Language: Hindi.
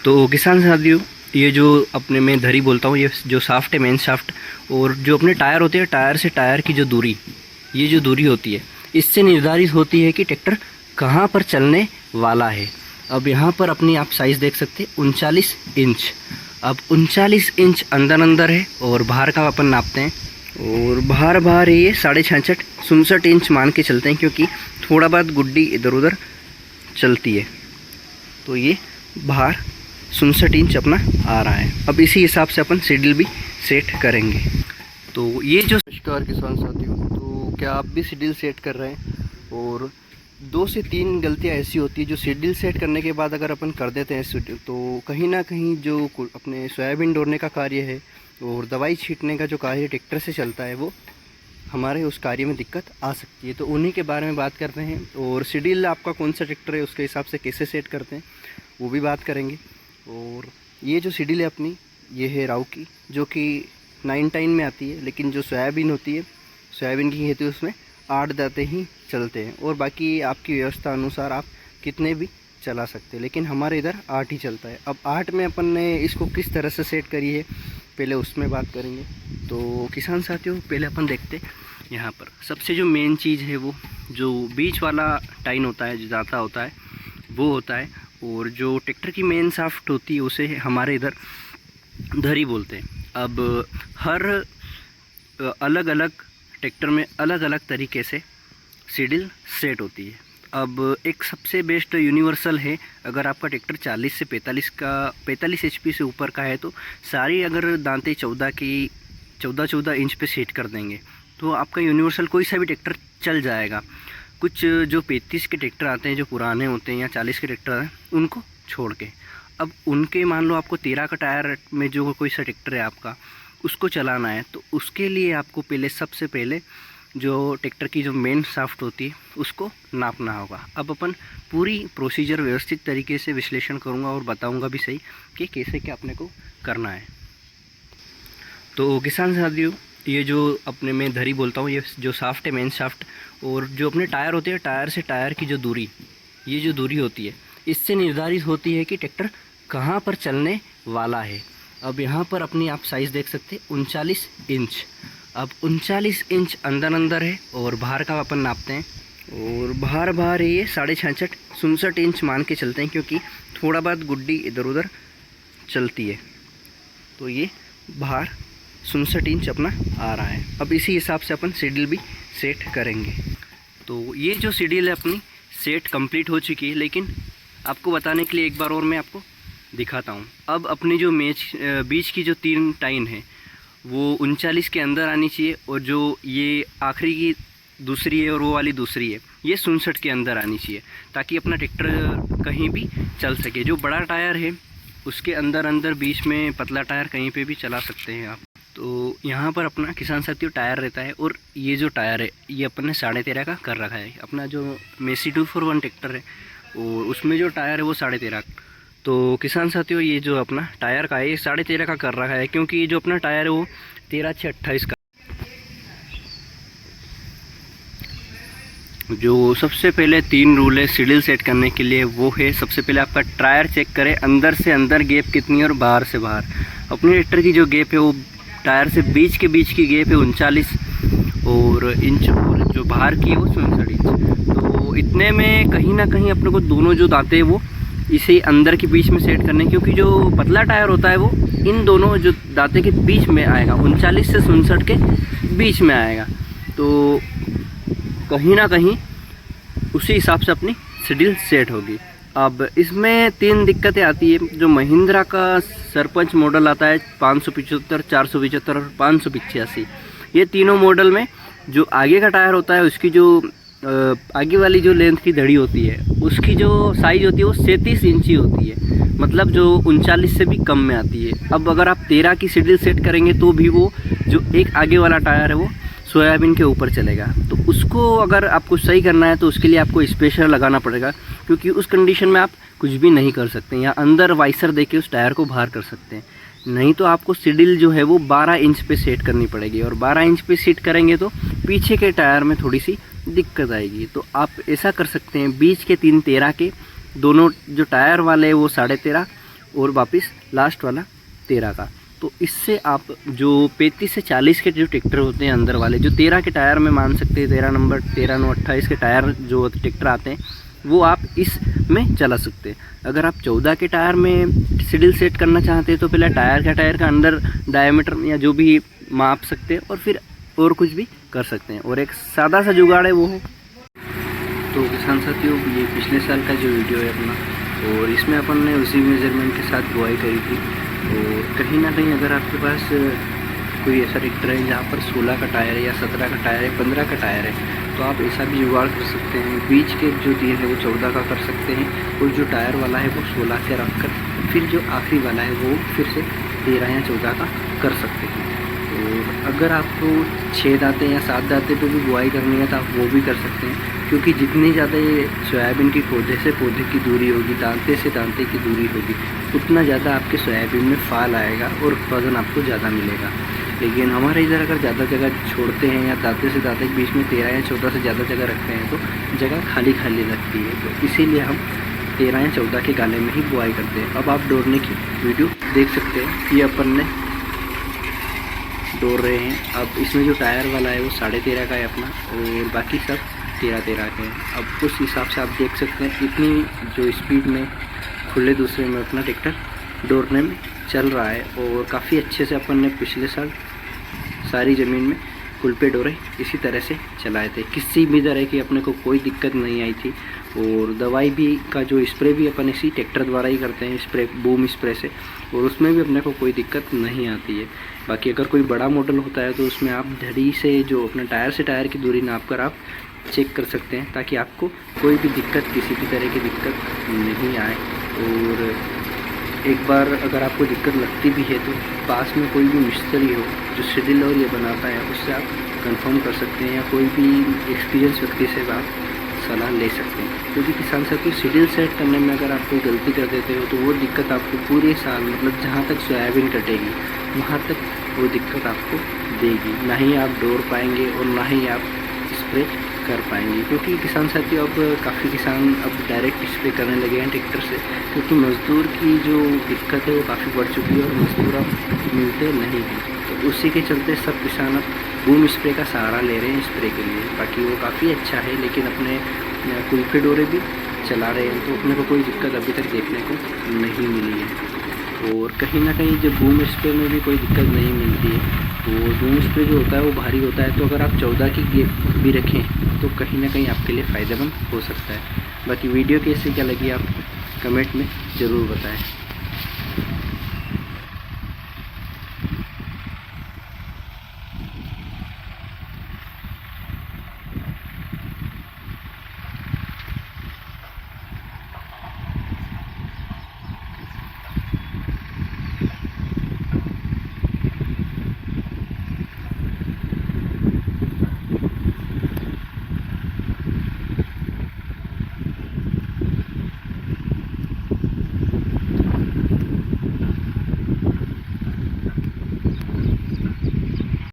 तो किसान साथियों, ये जो अपने मैं धरी बोलता हूँ, ये जो शाफ्ट है मेन शाफ्ट, और जो अपने टायर होते हैं, टायर से टायर की जो दूरी, ये जो दूरी होती है, इससे निर्धारित होती है कि ट्रैक्टर कहाँ पर चलने वाला है। अब यहाँ पर अपनी आप साइज़ देख सकते हैं 39 इंच। अब 39 इंच अंदर है और बाहर का अपन नापते हैं, और बाहर ये 66 67 इंच मान के चलते हैं, क्योंकि थोड़ा बहुत गुड्डी इधर उधर चलती है। तो ये बाहर 67 इंच अपना आ रहा है। अब इसी हिसाब से अपन शेड्यूल भी सेट करेंगे। तो ये जो नमस्कार किसान साथियों, तो क्या आप भी शेड्यूल सेट कर रहे हैं? और 2 से 3 गलतियां ऐसी होती है जो शेड्यूल सेट करने के बाद अगर अपन कर देते हैं शेड्यूल, तो कहीं ना कहीं जो अपने सोयाबीन डोरने का कार्य है और दवाई छींटने का जो कार्य ट्रैक्टर से चलता है, वो हमारे उस कार्य में दिक्कत आ सकती है। तो उन्हीं के बारे में बात करते हैं, और शेड्यूल आपका कौन सा ट्रैक्टर है उसके हिसाब से कैसे सेट करते हैं वो भी बात करेंगे। और ये जो शेड्यूल है अपनी, ये है राव की, जो कि 9 टाइन में आती है, लेकिन जो सोयाबीन होती है, सोयाबीन की खेती, उसमें 8 दांते ही चलते हैं, और बाकी आपकी व्यवस्था अनुसार आप कितने भी चला सकते हैं, लेकिन हमारे इधर 8 ही चलता है। अब 8 में अपन ने इसको किस तरह से सेट करी है, पहले उसमें बात करेंगे। तो किसान साथियों, पहले अपन देखते यहाँ पर सबसे जो मेन चीज़ है, वो जो बीच वाला टाइन होता है, जो दाता होता है, वो होता है। और जो ट्रैक्टर की मेन शाफ्ट होती है, उसे हमारे इधर धरी बोलते हैं। अब हर अलग अलग ट्रैक्टर में अलग अलग तरीके से शेड्यूल सेट होती है। अब एक सबसे बेस्ट यूनिवर्सल है, अगर आपका ट्रैक्टर 40 से 45 HP से ऊपर का है, तो सारी अगर दांतें 14 इंच पे सेट कर देंगे, तो आपका यूनिवर्सल कोई सा भी ट्रैक्टर चल जाएगा। कुछ जो 35 के ट्रैक्टर आते हैं, जो पुराने होते हैं, या 40 के ट्रैक्टर हैं, उनको छोड़ के, अब उनके मान लो आपको 13 का टायर में जो कोई सा ट्रैक्टर है आपका, उसको चलाना है, तो उसके लिए आपको सबसे पहले जो ट्रैक्टर की जो मेन शाफ्ट होती है, उसको नापना होगा। अब अपन पूरी प्रोसीजर व्यवस्थित तरीके से विश्लेषण करूँगा और बताऊँगा भी सही कि कैसे क्या अपने को करना है। तो किसान साथियों, ये जो अपने मैं धरी बोलता हूँ, ये जो शाफ्ट है मेन शाफ्ट, और जो अपने टायर होते हैं, टायर से टायर की जो दूरी, ये जो दूरी होती है, इससे निर्धारित होती है कि ट्रैक्टर कहाँ पर चलने वाला है। अब यहाँ पर अपनी आप साइज़ देख सकते हैं 39 इंच। अब 39 इंच अंदर है और बाहर का अपन नापते हैं, और बाहर ये 66 67 इंच मान के चलते हैं, क्योंकि थोड़ा बहुत गुड्डी इधर उधर चलती है। तो ये बाहर 67 इंच अपना आ रहा है। अब इसी हिसाब से अपन शेड्यूल भी सेट करेंगे। तो ये जो शेड्यूल है अपनी सेट कंप्लीट हो चुकी है, लेकिन आपको बताने के लिए एक बार और मैं आपको दिखाता हूँ। अब अपनी जो बीच की जो 3 टाइन है, वो 39 के अंदर आनी चाहिए, और जो ये आखिरी की दूसरी है और वो वाली दूसरी है, ये 67 के अंदर आनी चाहिए, ताकि अपना ट्रैक्टर कहीं भी चल सके। जो बड़ा टायर है उसके अंदर बीच में पतला टायर कहीं पे भी चला सकते हैं आप। तो यहाँ पर अपना किसान साथियों टायर रहता है, और ये जो टायर है, ये अपन ने 13.5 का कर रखा है। अपना जो मेसी 241 ट्रैक्टर है, और उसमें जो टायर है वो 13.5। तो किसान साथियों, ये जो अपना टायर का है, ये 13.5 का कर रखा है, क्योंकि ये जो अपना टायर है वो 13/6/28 का। जो सबसे पहले 3 रूल है शेड्यूल सेट करने के लिए, वो है सबसे पहले आपका टायर चेक करें, अंदर से अंदर गैप कितनी है और बाहर से बाहर। अपने ट्रैक्टर की जो गैप है, वो टायर से बीच की गैप है 39 और इंच, और जो बाहर की है वो 67 इंच। तो इतने में कहीं ना कहीं अपने को दोनों जो दांते हैं वो इसे अंदर के बीच में सेट करने, क्योंकि जो पतला टायर होता है वो इन दोनों जो दांते के बीच में आएगा, 39 से 67 के बीच में आएगा। तो कहीं ना कहीं उसी हिसाब से अपनी शेड्यूल सेट होगी। अब इसमें 3 दिक्कतें आती है। जो महिंद्रा का सरपंच मॉडल आता है 575, 475 और 585, ये तीनों मॉडल में जो आगे का टायर होता है, उसकी जो आगे वाली जो लेंथ की धड़ी होती है, उसकी जो साइज़ होती है वो 37 इंची होती है, मतलब जो 39 से भी कम में आती है। अब अगर आप 13 की शेड्यूल सेट करेंगे, तो भी वो जो एक आगे वाला टायर है वो सोयाबीन के ऊपर चलेगा। तो उसको अगर आपको सही करना है, तो उसके लिए आपको स्पेशल लगाना पड़ेगा, क्योंकि उस कंडीशन में आप कुछ भी नहीं कर सकते। या अंदर वाइसर देके उस टायर को बाहर कर सकते हैं, नहीं तो आपको शेड्यूल जो है वो 12 इंच पे सेट करनी पड़ेगी, और 12 इंच पे सेट करेंगे तो पीछे के टायर में थोड़ी सी दिक्कत आएगी। तो आप ऐसा कर सकते हैं, बीच के 3 13 के, दोनों जो टायर वाले हैं वो 13.5, और वापस लास्ट वाला 13 का। तो इससे आप जो 35 से 40 के जो ट्रैक्टर होते हैं अंदर वाले, जो 13 के टायर में मान सकते हैं, 13 नंबर 13 9 28 के टायर जो ट्रैक्टर आते हैं वो आप इसमें चला सकते हैं। अगर आप 14 के टायर में सिडिल सेट करना चाहते हैं तो पहले टायर का अंदर डायमीटर या जो भी माप सकते हैं और फिर और कुछ भी कर सकते हैं। और एक सादा सा जुगाड़ है वो हो। तो किसान साथियों, ये पिछले साल का जो वीडियो है अपना, और इसमें अपन ने उसी मेजरमेंट के साथ बुआई करी थी। और कहीं ना कहीं अगर आपके पास कोई ऐसा ट्रैक्टर है जहाँ पर 16 का टायर है या 17 का टायर है, 15 का टायर है, तो आप ऐसा भी जुगाड़ कर सकते हैं। बीच के जो तीर है वो 14 का कर सकते हैं और जो टायर वाला है वो 16 के रख कर फिर जो आखिरी वाला है वो फिर से 13 या 14 का कर सकते हैं। और अगर आपको 6 दांते या 7 दांते पे भी बुआई करनी है तो आप वो भी कर सकते हैं, क्योंकि जितनी ज़्यादा ये सोयाबीन की पौधे से पौधे की दूरी होगी, दांते से दांते की दूरी होगी, उतना ज़्यादा आपके सोयाबीन में फाल आएगा और उत्पादन आपको ज़्यादा मिलेगा। लेकिन हमारे इधर अगर ज़्यादा जगह छोड़ते हैं या दांते से दांते के बीच में 13 या 14 से ज़्यादा जगह रखते हैं तो जगह खाली खाली लगती है। तो इसीलिए हम 13 या 14 के गाले में ही बुआई करते हैं। अब आप डोरने की वीडियो देख सकते हैं, ये अपन ने डोर रहे हैं। अब इसमें जो टायर वाला है वो 13.5 का है अपना, और बाकी सब 13 के हैं। अब उस हिसाब से आप देख सकते हैं इतनी जो स्पीड में खुले दूसरे में अपना ट्रैक्टर डोरने में चल रहा है। और काफ़ी अच्छे से अपन ने पिछले साल सारी ज़मीन में खुलपे डोरे इसी तरह से चलाए थे। किसी भी तरह की अपने को कोई दिक्कत नहीं आई थी। और दवाई भी का जो स्प्रे भी अपन इसी ट्रैक्टर द्वारा ही करते हैं, स्प्रे बूम स्प्रे से, और उसमें भी अपने को कोई दिक्कत नहीं आती है। बाकी अगर कोई बड़ा मॉडल होता है तो उसमें आप धड़ी से जो अपने टायर से टायर की दूरी नाप कर आप चेक कर सकते हैं, ताकि आपको कोई भी दिक्कत, किसी भी तरह की दिक्कत नहीं आए। और एक बार अगर आपको दिक्कत लगती भी है तो पास में कोई भी मिस्त्री हो जो शिडिल और ये बनाता है उससे आप कंफर्म कर सकते हैं, या कोई भी एक्सपीरियंस व्यक्ति से आप सलाह ले सकते हैं। क्योंकि किसान साथी शिडिल सेट करने में अगर आप कोई गलती कर देते हो तो वो दिक्कत आपको पूरे साल, मतलब जहाँ तक सोयाबीन कटेगी वहाँ तक वो दिक्कत आपको देगी। ना ही आप डोर पाएंगे और ना ही आप स्प्रे कर पाएंगे। क्योंकि किसान साथियों, अब काफ़ी किसान अब डायरेक्ट स्प्रे करने लगे हैं ट्रैक्टर से, क्योंकि मज़दूर की जो दिक्कत है वो काफ़ी बढ़ चुकी है और मज़दूर अब मिलते नहीं हैं। तो उसी के चलते सब किसान अब बूम स्प्रे का सहारा ले रहे हैं स्प्रे के लिए। बाकी वो काफ़ी अच्छा है, लेकिन अपने कुल्फे डोरे भी चला रहे हैं, तो अपने को कोई दिक्कत अभी तक देखने को नहीं मिली है। और कहीं ना कहीं जब बूम स्प्रे में भी कोई दिक्कत नहीं मिलती है, तो बूम स्प्रे जो होता है वो भारी होता है। तो अगर आप 14 की गेप भी रखें तो कहीं ना कहीं आपके लिए फ़ायदेमंद हो सकता है। बाकी वीडियो कैसे क्या लगी आप कमेंट में ज़रूर बताएं।